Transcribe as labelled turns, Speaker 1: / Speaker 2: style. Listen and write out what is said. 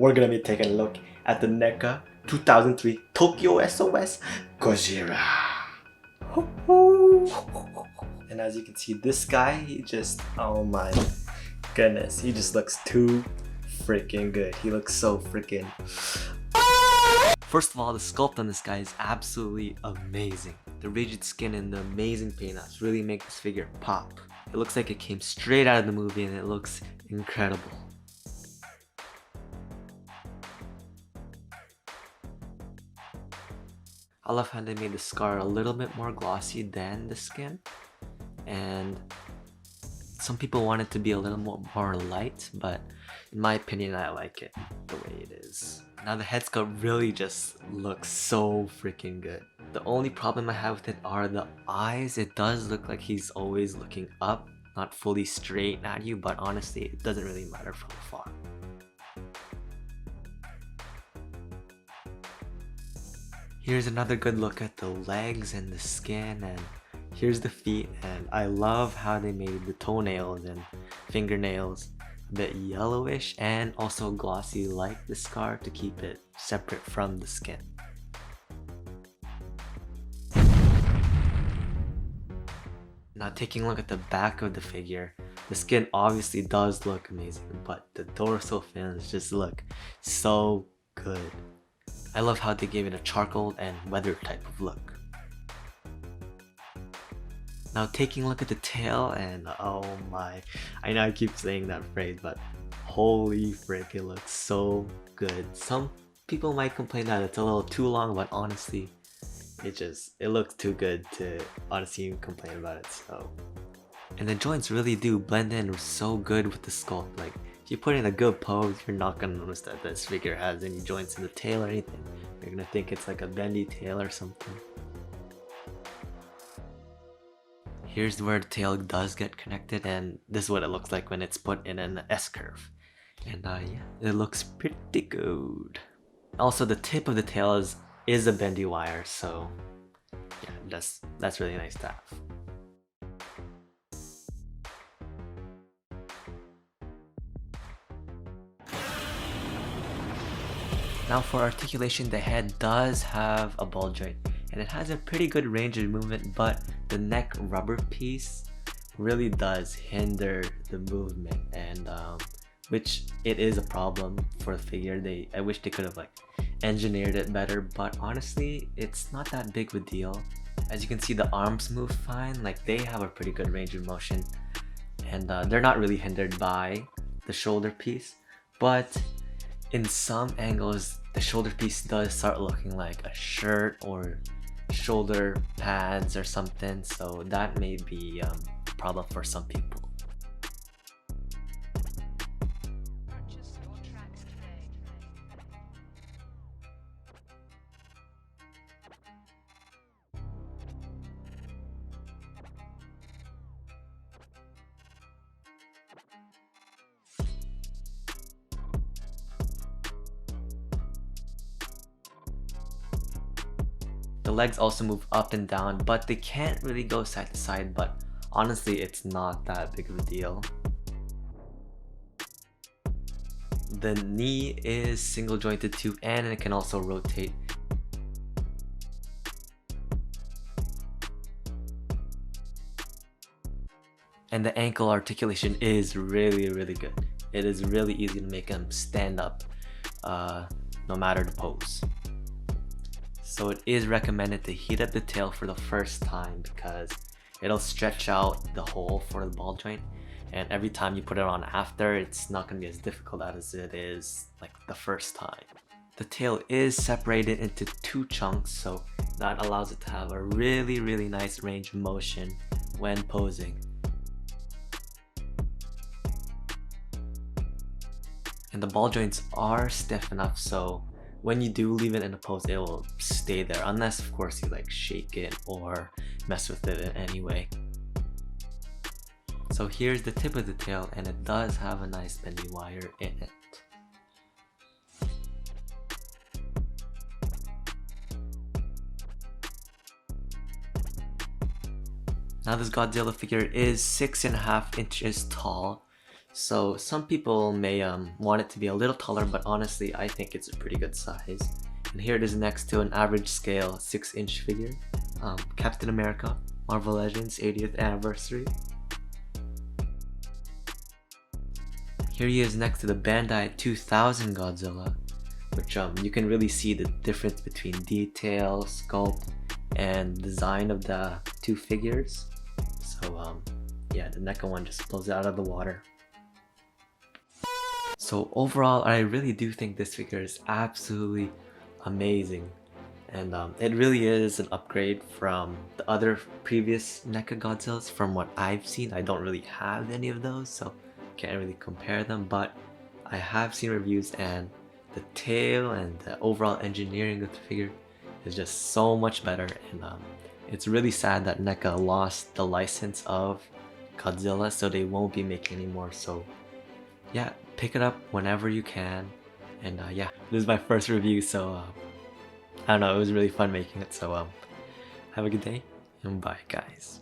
Speaker 1: we're gonna be taking a look at the Neca 2003 Tokyo S.O.S Godzilla. And as you can see, this guy, he just, oh my goodness, he just looks too freaking good. He looks so freaking... First of all, the sculpt on this guy is absolutely amazing. The rigid skin and the amazing paint apps really make this figure pop. It looks like it came straight out of the movie and it looks incredible. I love how they made the scar a little bit more glossy than the skin, and some people want it to be a little more light, but in my opinion I like it the way it is. Now the head sculpt really just looks so freaking good. The only problem I have with it are the eyes. It does look like he's always looking up, not fully straight at you, but honestly it doesn't really matter from afar. Here's another good look at the legs and the skin, and here's the feet, and I love how they made the toenails and fingernails a bit yellowish and also glossy like the scar to keep it separate from the skin. Now taking a look at the back of the figure, the skin obviously does look amazing, but the dorsal fins just look so good. I love how they gave it a charcoal and weather type of look. Now taking a look at the tail, and oh my, I know I keep saying that phrase, but holy frick, it looks so good. Some people might complain that it's a little too long, but honestly, it looks too good to honestly even complain about it. So, and the joints really do blend in so good with the sculpt. Like, if you put in a good pose, you're not gonna notice that this figure has any joints in the tail or anything. You're gonna think it's like a bendy tail or something. Here's where the tail does get connected, and this is what it looks like when it's put in an S-curve. And yeah, it looks pretty good. Also, the tip of the tail is a bendy wire, so yeah, that's really nice to have. Now for articulation, the head does have a ball joint and it has a pretty good range of movement, but the neck rubber piece really does hinder the movement, and which it is a problem for the figure. I wish they could have like engineered it better, but honestly it's not that big of a deal. As you can see, the arms move fine, like they have a pretty good range of motion, and they're not really hindered by the shoulder piece, but in some angles the shoulder piece does start looking like a shirt or shoulder pads or something, so that may be a problem for some people. The legs also move up and down, but they can't really go side to side, but honestly it's not that big of a deal. The knee is single jointed too, and it can also rotate. And the ankle articulation is really good. It is really easy to make them stand up no matter the pose. So it is recommended to heat up the tail for the first time because it'll stretch out the hole for the ball joint, and every time you put it on after, it's not going to be as difficult as it is like the first time. The tail is separated into two chunks, so that allows it to have a really nice range of motion when posing. And the ball joints are stiff enough, so when you do leave it in a pose, it will stay there, unless of course you like shake it or mess with it in any way. So here's the tip of the tail, and it does have a nice bendy wire in it. Now this Godzilla figure is 6.5 inches tall, So some people may want it to be a little taller, but honestly I think it's a pretty good size. And here it is next to an average scale 6-inch figure, Captain America, Marvel Legends 80th anniversary. Here he is next to the Bandai 2000 Godzilla, which you can really see the difference between detail, sculpt, and design of the two figures. So yeah, the Neca one just blows it out of the water. So overall, I really do think this figure is absolutely amazing, and it really is an upgrade from the other previous Neca Godzillas. From what I've seen, I don't really have any of those, so can't really compare them, but I have seen reviews, and the tail and the overall engineering of the figure is just so much better. And it's really sad that Neca lost the license of Godzilla, so they won't be making any more. So yeah, pick it up whenever you can. And yeah, this is my first review, so I don't know, it was really fun making it. So have a good day, and bye guys.